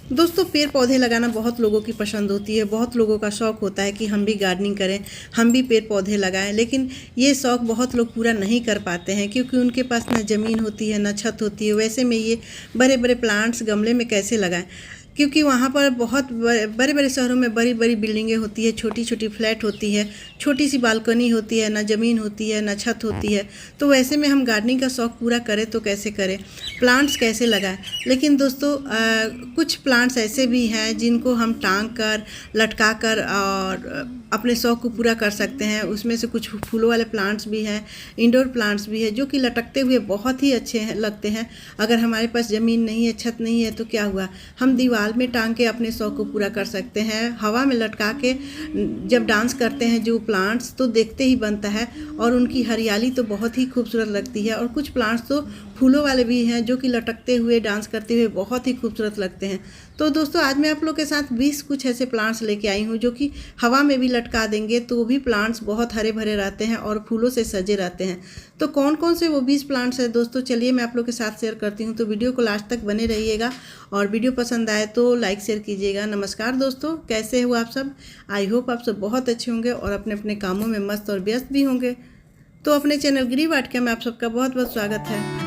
दोस्तों, पेड़ पौधे लगाना बहुत लोगों की पसंद होती है। बहुत लोगों का शौक़ होता है कि हम भी गार्डनिंग करें, हम भी पेड़ पौधे लगाएं। लेकिन ये शौक़ बहुत लोग पूरा नहीं कर पाते हैं क्योंकि उनके पास ना ज़मीन होती है, ना छत होती है। वैसे में ये बड़े बड़े प्लांट्स गमले में कैसे लगाएं, क्योंकि वहाँ पर बहुत बड़े बड़े शहरों में बड़ी बड़ी बिल्डिंगें होती है, छोटी छोटी फ्लैट होती है, छोटी सी बालकनी होती है, ना ज़मीन होती है, ना छत होती है। तो वैसे में हम गार्डनिंग का शौक़ पूरा करें तो कैसे करें, प्लांट्स कैसे लगाएं। लेकिन दोस्तों, कुछ प्लांट्स ऐसे भी हैं जिनको हम टांग कर, लटका कर और अपने शौक़ को पूरा कर सकते हैं। उसमें से कुछ फूलों वाले प्लांट्स भी हैं, इंडोर प्लांट्स भी है, जो कि लटकते हुए बहुत ही अच्छे लगते हैं। अगर हमारे पास ज़मीन नहीं है, छत नहीं है, तो क्या हुआ, हम दीवार में टांग के अपने शौक़ को पूरा कर सकते हैं। हवा में लटका के जब डांस करते हैं जो प्लांट्स, तो देखते ही बनता है और उनकी हरियाली तो बहुत ही खूबसूरत लगती है। और कुछ प्लांट्स तो फूलों वाले भी हैं जो कि लटकते हुए, डांस करते हुए बहुत ही खूबसूरत लगते हैं। तो दोस्तों, आज मैं आप लोग के साथ 20 कुछ ऐसे प्लांट्स लेके आई हूँ जो कि हवा में भी लटका देंगे तो भी प्लांट्स बहुत हरे भरे रहते हैं और फूलों से सजे रहते हैं। तो कौन कौन से वो 20 प्लांट्स हैं दोस्तों, चलिए मैं आप लोग के साथ शेयर करती हूँ। तो वीडियो को लास्ट तक बने रहिएगा और वीडियो पसंद आए तो लाइक शेयर कीजिएगा। नमस्कार दोस्तों, कैसे हो आप सब। आई होप आप सब बहुत अच्छे होंगे और अपने अपने कामों में मस्त और व्यस्त भी होंगे। तो अपने चैनल ग्री वाटिका में आप सबका बहुत बहुत स्वागत है।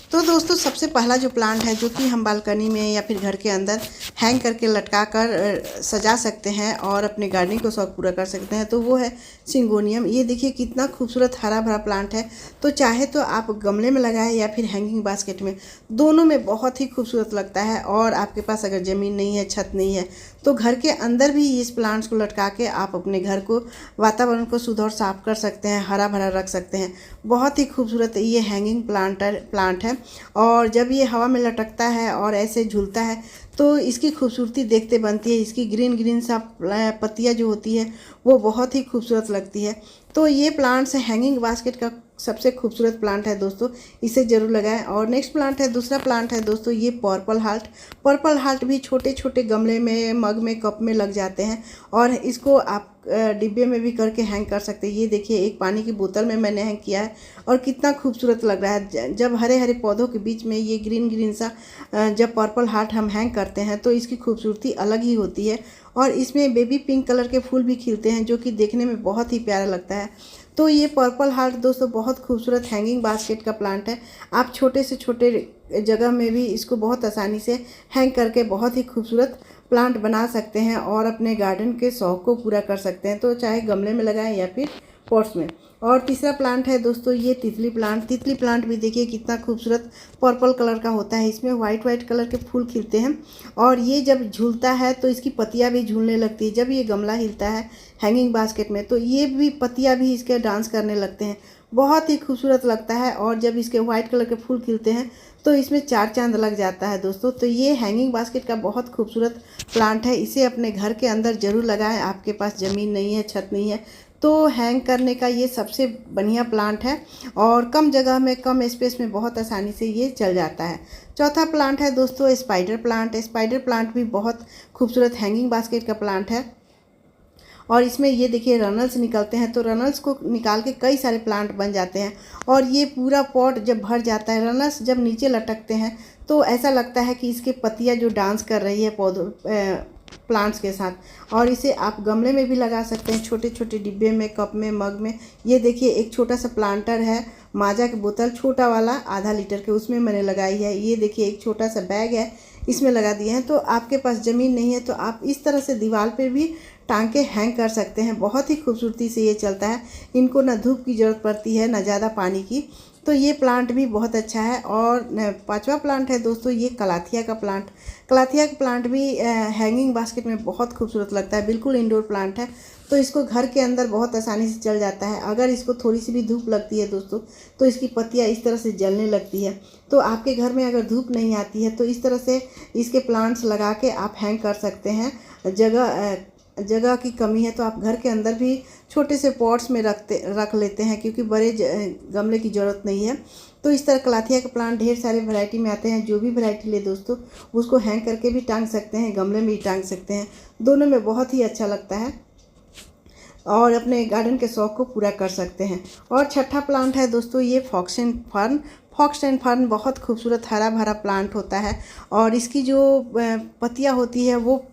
तो दोस्तों, सबसे पहला जो प्लांट है जो कि हम बालकनी में या फिर घर के अंदर हैंग करके लटका कर सजा सकते हैं और अपने गार्डनिंग को शौक पूरा कर सकते हैं, तो वो है सिंगोनियम। ये देखिए कितना खूबसूरत हरा भरा प्लांट है। तो चाहे तो आप गमले में लगाएं या फिर हैंगिंग बास्केट में, दोनों में बहुत ही खूबसूरत लगता है। और आपके पास अगर ज़मीन नहीं है, छत नहीं है, तो घर के अंदर भी इस प्लांट्स को लटका के आप अपने घर को, वातावरण को शुद्ध और साफ कर सकते हैं, हरा भरा रख सकते हैं। बहुत ही खूबसूरत ये हैंगिंग प्लांट है। और जब ये हवा में लटकता है और ऐसे झूलता है तो इसकी खूबसूरती देखते बनती है। इसकी ग्रीन ग्रीन सा पत्तियाँ जो होती है वो बहुत ही खूबसूरत लगती है। तो ये प्लांट्स हैंगिंग बास्केट का सबसे खूबसूरत प्लांट है दोस्तों, इसे ज़रूर लगाएं। और नेक्स्ट प्लांट है, दूसरा प्लांट है दोस्तों, ये पर्पल हार्ट। पर्पल हार्ट भी छोटे छोटे गमले में, मग में, कप में लग जाते हैं और इसको आप डिब्बे में भी करके हैंग कर सकते हैं। ये देखिए, एक पानी की बोतल में मैंने हैंग किया है और कितना खूबसूरत लग रहा है। जब हरे हरे पौधों के बीच में ये ग्रीन ग्रीन सा जब पर्पल हार्ट हम हैंग करते हैं तो इसकी खूबसूरती अलग ही होती है। और इसमें बेबी पिंक कलर के फूल भी खिलते हैं जो कि देखने में बहुत ही प्यारा लगता है। तो ये पर्पल हार्ट दोस्तों बहुत खूबसूरत हैंगिंग बास्केट का प्लांट है। आप छोटे से छोटे जगह में भी इसको बहुत आसानी से हैंग करके बहुत ही खूबसूरत प्लांट बना सकते हैं और अपने गार्डन के शौक को पूरा कर सकते हैं। तो चाहे गमले में लगाएं या फिर पॉट्स में। और तीसरा प्लांट है दोस्तों, ये तितली प्लांट। तितली प्लांट भी देखिए कितना खूबसूरत पर्पल कलर का होता है। इसमें वाइट कलर के फूल खिलते हैं और ये जब झूलता है तो इसकी पत्तियां भी झूलने लगती है। जब ये गमला हिलता है हैंगिंग बास्केट में तो ये भी पत्तियां भी इसके डांस करने लगते हैं। बहुत ही खूबसूरत लगता है। और जब इसके वाइट कलर के फूल खिलते हैं तो इसमें चार चांद लग जाता है दोस्तों। तो ये हैंगिंग बास्केट का बहुत खूबसूरत प्लांट है। इसे अपने घर के अंदर ज़रूर लगाएं। आपके पास ज़मीन नहीं है, छत नहीं है, तो हैंग करने का ये सबसे बढ़िया प्लांट है और कम जगह में, कम स्पेस में बहुत आसानी से ये चल जाता है। चौथा प्लांट है दोस्तों स्पाइडर प्लांट। स्पाइडर प्लांट भी बहुत खूबसूरत हैंगिंग बास्केट का प्लांट है और इसमें ये देखिए रनल्स निकलते हैं। तो रनल्स को निकाल के कई सारे प्लांट बन जाते हैं और ये पूरा पॉट जब भर जाता है, रनल्स जब नीचे लटकते हैं तो ऐसा लगता है कि इसके पत्तियां जो डांस कर रही है पौधों प्लांट्स के साथ। और इसे आप गमले में भी लगा सकते हैं, छोटे छोटे डिब्बे में, कप में, मग में। ये देखिए एक छोटा सा प्लांटर है, माजा की बोतल छोटा वाला आधा लीटर के, उसमें मैंने लगाई है। ये देखिए एक छोटा सा बैग है, इसमें लगा दिए हैं। तो आपके पास ज़मीन नहीं है तो आप इस तरह से दीवार पे भी टांग के हैंग कर सकते हैं। बहुत ही खूबसूरती से ये चलता है। इनको ना धूप की ज़रूरत पड़ती है, ना ज़्यादा पानी की। तो ये प्लांट भी बहुत अच्छा है। और पांचवा प्लांट है दोस्तों, ये कलाथिया का प्लांट। कलाथिया का प्लांट भी हैंगिंग बास्केट में बहुत खूबसूरत लगता है। बिल्कुल इंडोर प्लांट है तो इसको घर के अंदर बहुत आसानी से चल जाता है। अगर इसको थोड़ी सी भी धूप लगती है दोस्तों तो इसकी पत्तियां इस तरह से जलने लगती है। तो आपके घर में अगर धूप नहीं आती है तो इस तरह से इसके प्लांट्स लगा के आप हैंग कर सकते हैं। जगह की कमी है तो आप घर के अंदर भी छोटे से पॉट्स में रख लेते हैं क्योंकि बड़े गमले की ज़रूरत नहीं है। तो इस तरह कलाथिया के प्लांट ढेर सारे वैरायटी में आते हैं। जो भी वैरायटी ले दोस्तों उसको हैंग करके भी टांग सकते हैं, गमले में भी टांग सकते हैं। दोनों में बहुत ही अच्छा लगता है और अपने गार्डन के शौक को पूरा कर सकते हैं। और छठा प्लांट है दोस्तों, ये फॉक्सन फर्न। फॉक्सटेल फर्न बहुत खूबसूरत हरा भरा प्लांट होता है और इसकी जो पत्तियाँ होती है वो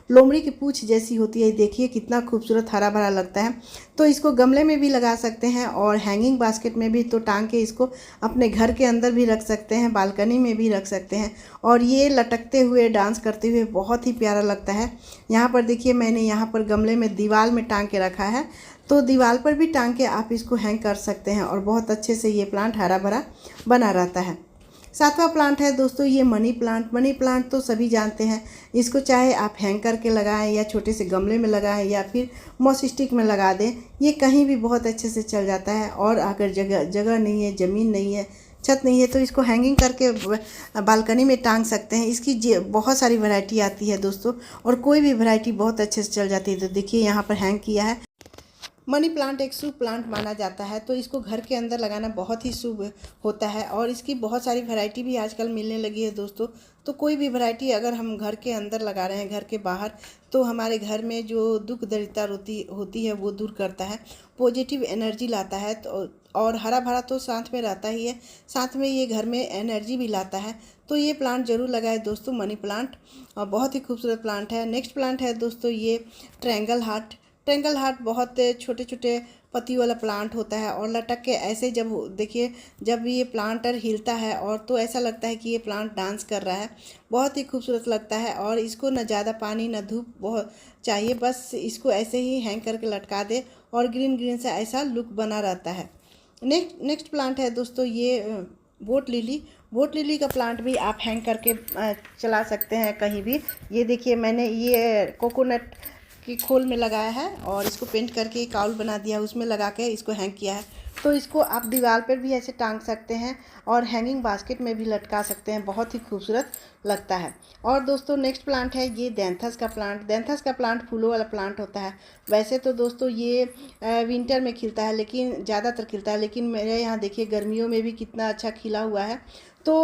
लोमड़ी की पूंछ जैसी होती है। देखिए कितना खूबसूरत हरा भरा लगता है। तो इसको गमले में भी लगा सकते हैं और हैंगिंग बास्केट में भी तो टांग के इसको अपने घर के अंदर भी रख सकते हैं, बालकनी में भी रख सकते हैं। और ये लटकते हुए डांस करते हुए बहुत ही प्यारा लगता है। यहाँ पर देखिए मैंने यहाँ पर गमले में दीवार में टांग के रखा है, तो दीवार पर भी टांग के आप इसको हैंग कर सकते हैं और बहुत अच्छे से ये प्लांट हरा भरा बना रहता है। सातवां प्लांट है दोस्तों ये मनी प्लांट। मनी प्लांट तो सभी जानते हैं, इसको चाहे आप हैंग करके लगाएं या छोटे से गमले में लगाएं या फिर मॉस स्टिक में लगा दें, ये कहीं भी बहुत अच्छे से चल जाता है। और अगर जगह नहीं है, ज़मीन नहीं है, छत नहीं है, तो इसको हैंगिंग करके बालकनी में टांग सकते हैं। इसकी बहुत सारी वैरायटी आती है दोस्तों और कोई भी वैरायटी बहुत अच्छे से चल जाती है। तो देखिए यहाँ पर हैंग किया है। मनी प्लांट एक शुभ प्लांट माना जाता है, तो इसको घर के अंदर लगाना बहुत ही शुभ होता है और इसकी बहुत सारी वैरायटी भी आजकल मिलने लगी है दोस्तों। तो कोई भी वैरायटी अगर हम घर के अंदर लगा रहे हैं, घर के बाहर, तो हमारे घर में जो दुख दरिद्रता होती है वो दूर करता है, पॉजिटिव एनर्जी लाता है। तो और हरा भरा तो साथ में रहता ही है, साथ में ये घर में एनर्जी भी लाता है। तो ये प्लांट ज़रूर लगाए दोस्तों, मनी प्लांट, और बहुत ही खूबसूरत प्लांट है। नेक्स्ट प्लांट है दोस्तों ये ट्रायंगल हार्ट। ट्रायंगल हार्ट बहुत छोटे छोटे पत्ती वाला प्लांट होता है और लटक के ऐसे जब देखिए जब ये प्लांटर हिलता है और तो ऐसा लगता है कि ये प्लांट डांस कर रहा है, बहुत ही खूबसूरत लगता है। और इसको न ज़्यादा पानी न धूप बहुत चाहिए, बस इसको ऐसे ही हैंग करके लटका दे और ग्रीन ग्रीन सा ऐसा लुक बना रहता है। नेक्स्ट प्लांट है दोस्तों ये बोट लिली। बोट लिली का प्लांट भी आप हैंग करके चला सकते हैं कहीं भी। ये देखिए मैंने ये कोकोनट की खोल में लगाया है और इसको पेंट करके एक काउल बना दिया, उसमें लगा के इसको हैंग किया है। तो इसको आप दीवार पर भी ऐसे टांग सकते हैं और हैंगिंग बास्केट में भी लटका सकते हैं, बहुत ही खूबसूरत लगता है। और दोस्तों नेक्स्ट प्लांट है ये दैंथस का प्लांट। दैंथस का प्लांट फूलों वाला प्लांट होता है। वैसे तो दोस्तों ये विंटर में खिलता है, लेकिन ज़्यादातर खिलता है, लेकिन मेरे यहाँ देखिए गर्मियों में भी कितना अच्छा खिला हुआ है। तो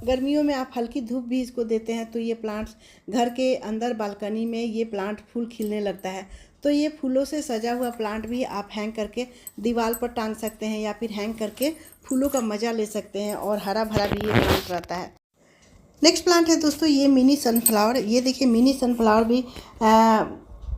गर्मियों में आप हल्की धूप भी इसको देते हैं तो ये प्लांट्स घर के अंदर बालकनी में ये प्लांट फूल खिलने लगता है। तो ये फूलों से सजा हुआ प्लांट भी आप हैंग करके दीवार पर टांग सकते हैं या फिर हैंग करके फूलों का मज़ा ले सकते हैं और हरा भरा भी ये प्लांट रहता है। नेक्स्ट प्लांट है दोस्तों ये मिनी सनफ्लावर। ये देखिए मिनी सनफ्लावर भी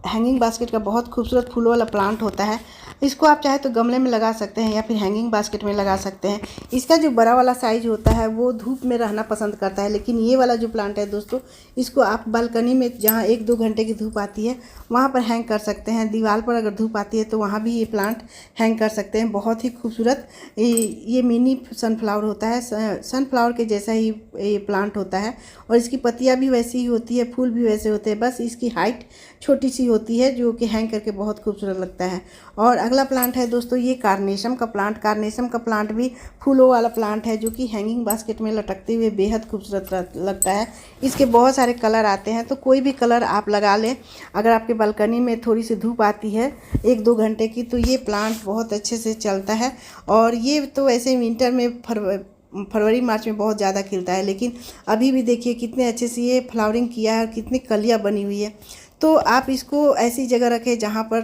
हैंगिंग बास्केट का बहुत खूबसूरत फूलों वाला प्लांट होता है। इसको आप चाहे तो गमले में लगा सकते हैं या फिर हैंगिंग बास्केट में लगा सकते हैं। इसका जो बड़ा वाला साइज होता है वो धूप में रहना पसंद करता है, लेकिन ये वाला जो प्लांट है दोस्तों इसको आप बालकनी में जहाँ 1-2 घंटे की धूप आती है वहाँ पर हैंग कर सकते हैं। दीवार पर अगर धूप आती है तो वहाँ भी ये प्लांट हैंग कर सकते हैं। बहुत ही खूबसूरत ये मिनी सनफ्लावर होता है, सनफ्लावर के जैसा ही ये प्लांट होता है और इसकी पत्तियाँ भी वैसी ही होती है, फूल भी वैसे होते हैं, बस इसकी हाइट छोटी सी होती है जो कि हैंग करके बहुत खूबसूरत लगता है। और अगला प्लांट है दोस्तों ये कार्नेशम का प्लांट। कार्नेशम का प्लांट भी फूलों वाला प्लांट है जो कि हैंगिंग बास्केट में लटकते हुए बेहद खूबसूरत लगता है। इसके बहुत सारे कलर आते हैं, तो कोई भी कलर आप लगा लें। अगर आपके बालकनी में थोड़ी सी धूप आती है 1-2 घंटे की तो ये प्लांट बहुत अच्छे से चलता है। और ये तो ऐसे विंटर में फरवरी मार्च में बहुत ज़्यादा खिलता है, लेकिन अभी भी देखिए कितने अच्छे से ये फ्लावरिंग किया है और कितनी कलियाँ बनी हुई है। तो आप इसको ऐसी जगह रखें जहाँ पर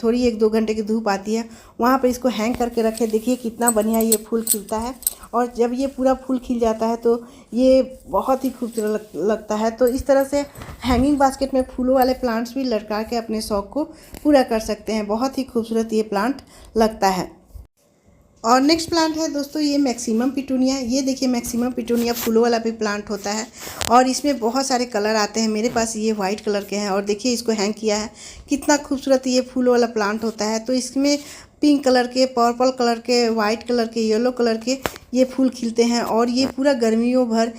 थोड़ी 1-2 घंटे की धूप आती है, वहाँ पर इसको हैंग करके रखें। देखिए कितना बढ़िया ये फूल खिलता है और जब ये पूरा फूल खिल जाता है तो ये बहुत ही खूबसूरत लगता है। तो इस तरह से हैंगिंग बास्केट में फूलों वाले प्लांट्स भी लटका के अपने शौक़ को पूरा कर सकते हैं। बहुत ही खूबसूरत ये प्लांट लगता है। और नेक्स्ट प्लांट है दोस्तों ये मैक्सिमम पिटूनिया। ये देखिए मैक्सिमम पिटूनिया फूलों वाला भी प्लांट होता है और इसमें बहुत सारे कलर आते हैं। मेरे पास ये वाइट कलर के हैं और देखिए इसको हैंग किया है, कितना खूबसूरत ये फूलों वाला प्लांट होता है। तो इसमें पिंक कलर के, पर्पल कलर के, वाइट कलर के, येलो कलर के ये फूल खिलते हैं और ये पूरा गर्मियों भर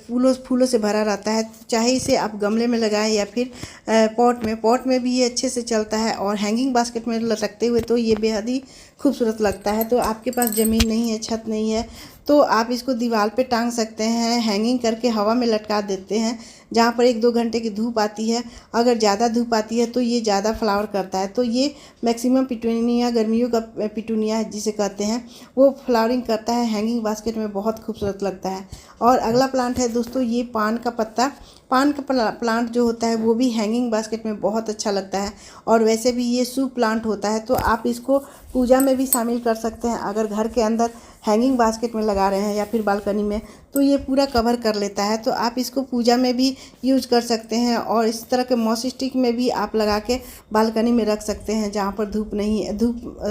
फूलों से भरा रहता है। चाहे इसे आप गमले में लगाएं या फिर पॉट में भी ये अच्छे से चलता है और हैंगिंग बास्केट में लटकते हुए तो ये बेहद ही खूबसूरत लगता है। तो आपके पास ज़मीन नहीं है, छत नहीं है, तो आप इसको दीवार पे टांग सकते हैं, हैंगिंग करके हवा में लटका देते हैं जहाँ पर 1-2 घंटे की धूप आती है। अगर ज़्यादा धूप आती है तो ये ज़्यादा फ्लावर करता है। तो ये मैक्सिमम पिटूनिया, गर्मियों का पिटूनिया जिसे कहते हैं, वो फ्लावरिंग करता है, हैंगिंग बास्केट में बहुत खूबसूरत लगता है। और अगला प्लांट है दोस्तों ये पान का पत्ता। पान का प्लांट जो होता है वो भी हैंगिंग बास्केट में बहुत अच्छा लगता है और वैसे भी ये शुभ प्लांट होता है। तो आप इसको पूजा में भी शामिल कर सकते हैं। अगर घर के अंदर हैंगिंग बास्केट में लगा रहे हैं या फिर बालकनी में, तो ये पूरा कवर कर लेता है। तो आप इसको पूजा में भी यूज कर सकते हैं और इस तरह के मॉस स्टिक में भी आप लगा के बालकनी में रख सकते हैं, जहाँ पर धूप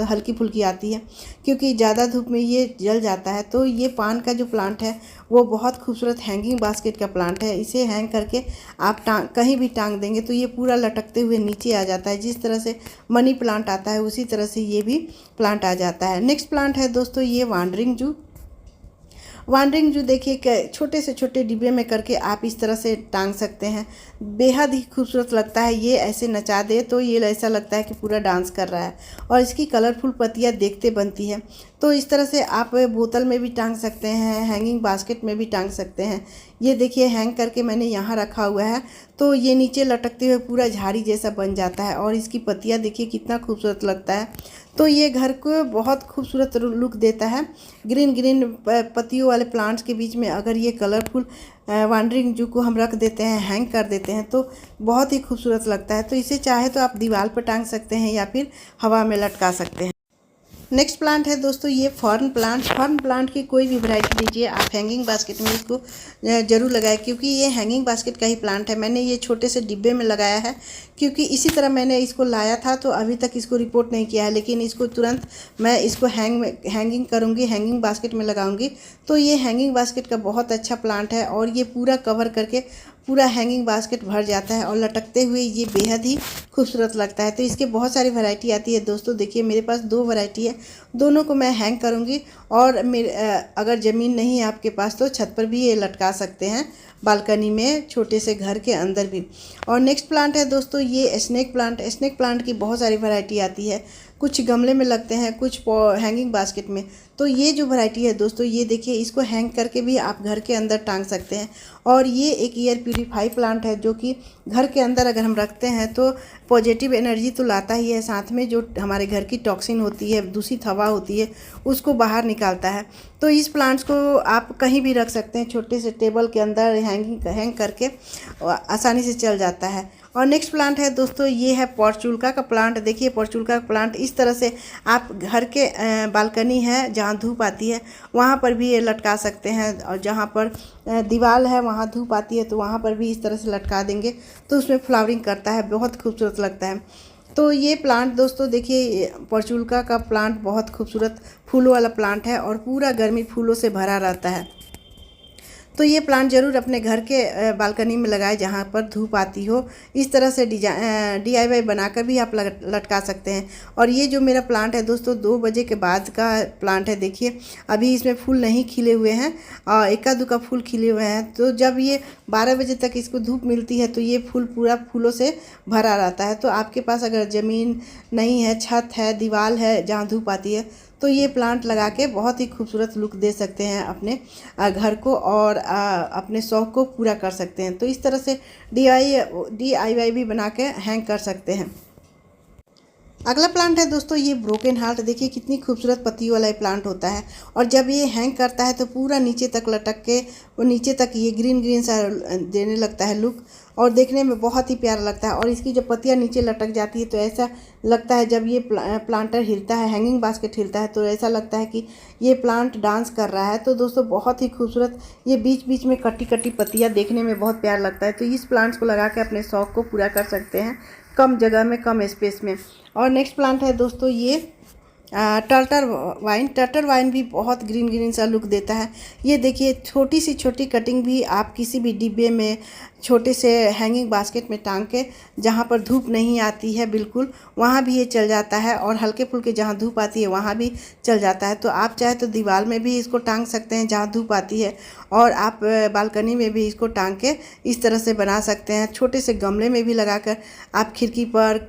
हल्की फुल्की आती है, क्योंकि ज़्यादा धूप में ये जल जाता है। तो ये पान का जो प्लांट है वो बहुत खूबसूरत हैंगिंग बास्केट का प्लांट है। इसे हैंग करके आप कहीं भी टांग देंगे तो ये पूरा लटकते हुए नीचे आ जाता है। जिस तरह से मनी प्लांट आता है उसी तरह से ये भी प्लांट आ जाता है। नेक्स्ट प्लांट है दोस्तों ये वांडरिंग जू देखिए, छोटे से छोटे डिब्बे में करके आप इस तरह से टांग सकते हैं। बेहद ही खूबसूरत लगता है। ये ऐसे नचा दे तो ये ऐसा लगता है कि पूरा डांस कर रहा है, और इसकी कलरफुल पत्तियां देखते बनती है। तो इस तरह से आप बोतल में भी टांग सकते हैं, हैंगिंग बास्केट में भी टांग सकते हैं। ये देखिए हैंग करके मैंने यहाँ रखा हुआ है, तो ये नीचे लटकते हुए पूरा झाड़ी जैसा बन जाता है, और इसकी पत्तियां देखिए कितना खूबसूरत लगता है। तो ये घर को बहुत खूबसूरत लुक देता है। ग्रीन पत्तियों वाले प्लांट्स के बीच में अगर ये कलरफुल वांडरिंग जू को हम रख देते हैं, हैंग कर देते हैं, तो बहुत ही खूबसूरत लगता है। तो इसे चाहे तो आप दीवार पर टांग सकते हैं या फिर हवा में लटका सकते हैं। नेक्स्ट प्लांट है दोस्तों ये फर्न प्लांट की कोई भी वैरायटी लीजिए आप, हैंगिंग बास्केट में इसको ज़रूर लगाएं, क्योंकि ये हैंगिंग बास्केट का ही प्लांट है। मैंने ये छोटे से डिब्बे में लगाया है, क्योंकि इसी तरह मैंने इसको लाया था, तो अभी तक इसको रिपोर्ट नहीं किया है, लेकिन इसको तुरंत मैं इसको हैंगिंग करूँगी, हैंगिंग बास्केट में लगाऊंगी। तो ये हैंगिंग बास्केट का बहुत अच्छा प्लांट है, और ये पूरा कवर करके पूरा हैंगिंग बास्केट भर जाता है, और लटकते हुए ये बेहद ही खूबसूरत लगता है। तो इसके बहुत सारी वैरायटी आती है दोस्तों। देखिए मेरे पास 2 वैरायटी है, दोनों को मैं हैंग करूँगी, और अगर ज़मीन नहीं है आपके पास तो छत पर भी ये लटका सकते हैं, बालकनी में, छोटे से घर के अंदर भी। और नेक्स्ट प्लांट है दोस्तों ये स्नेक प्लांट की बहुत सारी वैरायटी आती है। कुछ गमले में लगते हैं, कुछ हैंगिंग बास्केट में। तो ये जो वैरायटी है दोस्तों, ये देखिए इसको हैंग करके भी आप घर के अंदर टांग सकते हैं। और ये एक एयर प्यूरीफाई प्लांट है, जो कि घर के अंदर अगर हम रखते हैं तो पॉजिटिव एनर्जी तो लाता ही है, साथ में जो हमारे घर की टॉक्सिन होती है, दूषित हवा होती है, उसको बाहर निकालता है। तो इस प्लांट्स को आप कहीं भी रख सकते हैं, छोटे से टेबल के अंदर हैंग करके आसानी से चल जाता है। और नेक्स्ट प्लांट है दोस्तों ये है पोर्चुल्का का प्लांट। देखिए पोर्चुल्का का प्लांट इस तरह से आप घर के बालकनी है जहाँ धूप आती है वहाँ पर भी ये लटका सकते हैं, और जहाँ पर दीवार है वहाँ धूप आती है तो वहाँ पर भी इस तरह से लटका देंगे तो उसमें फ्लावरिंग करता है, बहुत खूबसूरत लगता है। तो ये प्लांट दोस्तों देखिए, पोर्चुल्का का प्लांट बहुत खूबसूरत फूलों वाला प्लांट है, और पूरा गर्मी फूलों से भरा रहता है। तो ये प्लांट ज़रूर अपने घर के बालकनी में लगाए जहाँ पर धूप आती हो। इस तरह से DIY बनाकर भी आप लटका सकते हैं। और ये जो मेरा प्लांट है दोस्तों 2 बजे के बाद का प्लांट है। देखिए अभी इसमें फूल नहीं खिले हुए हैं, और एका दुका फूल खिले हुए हैं। तो जब ये 12 बजे तक इसको धूप मिलती है तो ये फूल पूरा फूलों से भरा रहता है। तो आपके पास अगर ज़मीन नहीं है, छत है, दीवार है जहाँ धूप आती है, तो ये प्लांट लगा के बहुत ही खूबसूरत लुक दे सकते हैं अपने घर को, और अपने शौक़ को पूरा कर सकते हैं। तो इस तरह से DIY भी बना के हैंग कर सकते हैं। अगला प्लांट है दोस्तों ये ब्रोकन हार्ट। देखिए कितनी खूबसूरत पत्तियों वाला ये प्लांट होता है, और जब ये हैंग करता है तो पूरा नीचे तक लटक के वो नीचे तक ये ग्रीन सा देने लगता है लुक, और देखने में बहुत ही प्यारा लगता है। और इसकी जब पत्तियां नीचे लटक जाती है तो ऐसा लगता है, जब ये प्लांटर हिलता है, हैंगिंग बास्केट हिलता है, तो ऐसा लगता है कि ये प्लांट डांस कर रहा है। तो दोस्तों बहुत ही खूबसूरत, ये बीच बीच में कटी कटी पत्तियां देखने में बहुत प्यारा लगता है। तो इस प्लांट्स को लगा के अपने शौक़ को पूरा कर सकते हैं, कम जगह में, कम स्पेस में। और नेक्स्ट प्लांट है दोस्तों ये टर्टर वाइन भी बहुत ग्रीन सा लुक देता है। ये देखिए छोटी सी छोटी कटिंग भी आप किसी भी डिब्बे में, छोटे से हैंगिंग बास्केट में टांग के, जहाँ पर धूप नहीं आती है बिल्कुल वहाँ भी ये चल जाता है, और हल्के फुल्के जहाँ धूप आती है वहाँ भी चल जाता है। तो आप चाहे तो दीवार में भी इसको टांग सकते हैं जहाँ धूप आती है, और आप बालकनी में भी इसको टांग के इस तरह से बना सकते हैं। छोटे से गमले में भी लगाकर आप खिड़की पर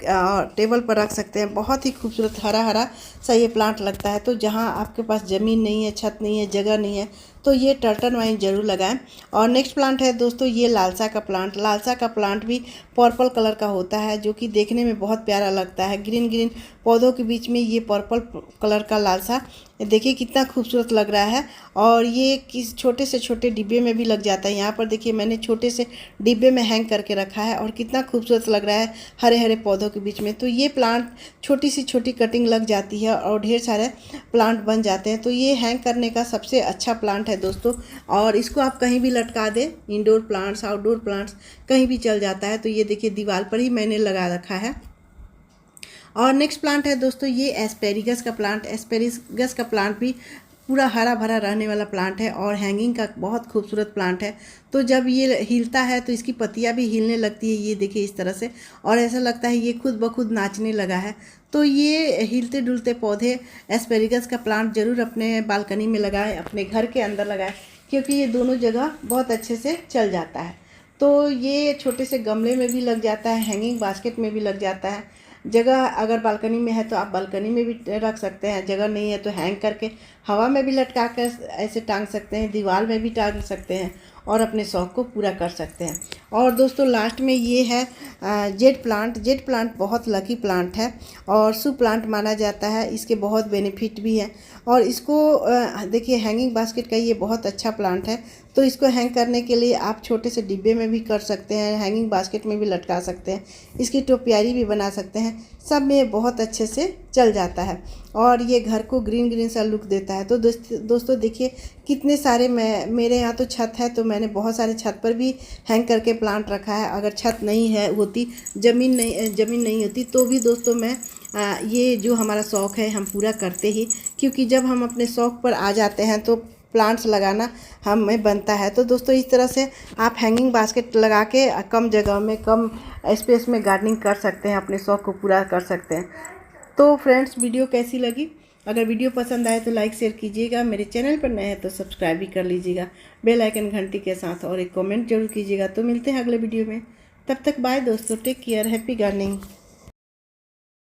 टेबल पर रख सकते हैं। बहुत ही खूबसूरत हरा सा ये प्लांट लगता है। तो जहाँ आपके पास ज़मीन नहीं है, छत नहीं है, जगह नहीं है, तो ये टर्टन वाइन ज़रूर लगाएं। और नेक्स्ट प्लांट है दोस्तों ये लालसा का प्लांट। लालसा का प्लांट भी पर्पल कलर का होता है, जो कि देखने में बहुत प्यारा लगता है। ग्रीन पौधों के बीच में ये पर्पल कलर का लालसा देखिए कितना खूबसूरत लग रहा है। और ये किस छोटे से छोटे डिब्बे में भी लग जाता है। यहाँ पर देखिए मैंने छोटे से डिब्बे में हैंग करके रखा है, और कितना खूबसूरत लग रहा है हरे हरे पौधों के बीच में। तो ये प्लांट छोटी सी छोटी कटिंग लग जाती है, और ढेर सारे प्लांट बन जाते हैं। तो ये हैंग करने का सबसे अच्छा प्लांट है दोस्तों, और इसको आप कहीं भी लटका दें, इंडोर प्लांट्स आउटडोर प्लांट्स कहीं भी चल जाता है। तो ये देखिए दीवार पर ही मैंने लगा रखा है। और नेक्स्ट प्लांट है दोस्तों ये एस्पेरिगस का प्लांट। एस्पेरिगस का प्लांट भी पूरा हरा भरा रहने वाला प्लांट है और हैंगिंग का बहुत खूबसूरत प्लांट है। तो जब ये हिलता है तो इसकी पत्तियां भी हिलने लगती है, ये देखिए इस तरह से, और ऐसा लगता है ये खुद ब खुद नाचने लगा है। तो ये हिलते डुलते पौधे एस्पेरिगस का प्लांट ज़रूर अपने बालकनी में लगाएं, अपने घर के अंदर लगाएं, क्योंकि ये दोनों जगह बहुत अच्छे से चल जाता है। तो ये छोटे से गमले में भी लग जाता है, हैंगिंग बास्केट में भी लग जाता है। जगह अगर बालकनी में है तो आप बालकनी में भी रख सकते हैं, जगह नहीं है तो हैंग करके हवा में भी लटका कर ऐसे टांग सकते हैं, दीवार में भी टांग सकते हैं और अपने शौक़ को पूरा कर सकते हैं। और दोस्तों लास्ट में ये है जेड प्लांट। जेड प्लांट बहुत लकी प्लांट है और शुभ प्लांट माना जाता है, इसके बहुत बेनिफिट भी हैं। और इसको देखिए हैंगिंग बास्केट का ये बहुत अच्छा प्लांट है। तो इसको हैंग करने के लिए आप छोटे से डिब्बे में भी कर सकते हैं, हैंगिंग बास्केट में भी लटका सकते हैं, इसकी टोपियारी भी बना सकते हैं, सब में बहुत अच्छे से चल जाता है और ये घर को ग्रीन ग्रीन सा लुक देता है। तो दोस्तों देखिए कितने सारे मेरे यहाँ तो छत है, तो मैंने बहुत सारे छत पर भी हैंग करके प्लांट रखा है। अगर छत नहीं है होती, ज़मीन नहीं होती, तो भी दोस्तों मैं ये जो हमारा शौक़ है हम पूरा करते ही, क्योंकि जब हम अपने शौक़ पर आ जाते हैं तो प्लांट्स लगाना हमें बनता है। तो दोस्तों इस तरह से आप हैंगिंग बास्केट लगा के कम जगह में, कम स्पेस में गार्डनिंग कर सकते हैं, अपने शौक़ को पूरा कर सकते हैं। तो फ्रेंड्स वीडियो कैसी लगी? अगर वीडियो पसंद आए तो लाइक शेयर कीजिएगा, मेरे चैनल पर नए हैं तो सब्सक्राइब भी कर लीजिएगा बेल आइकन घंटी के साथ, और एक कमेंट जरूर कीजिएगा। तो मिलते हैं अगले वीडियो में, तब तक बाय दोस्तों, टेक केयर, हैप्पी गार्डनिंग।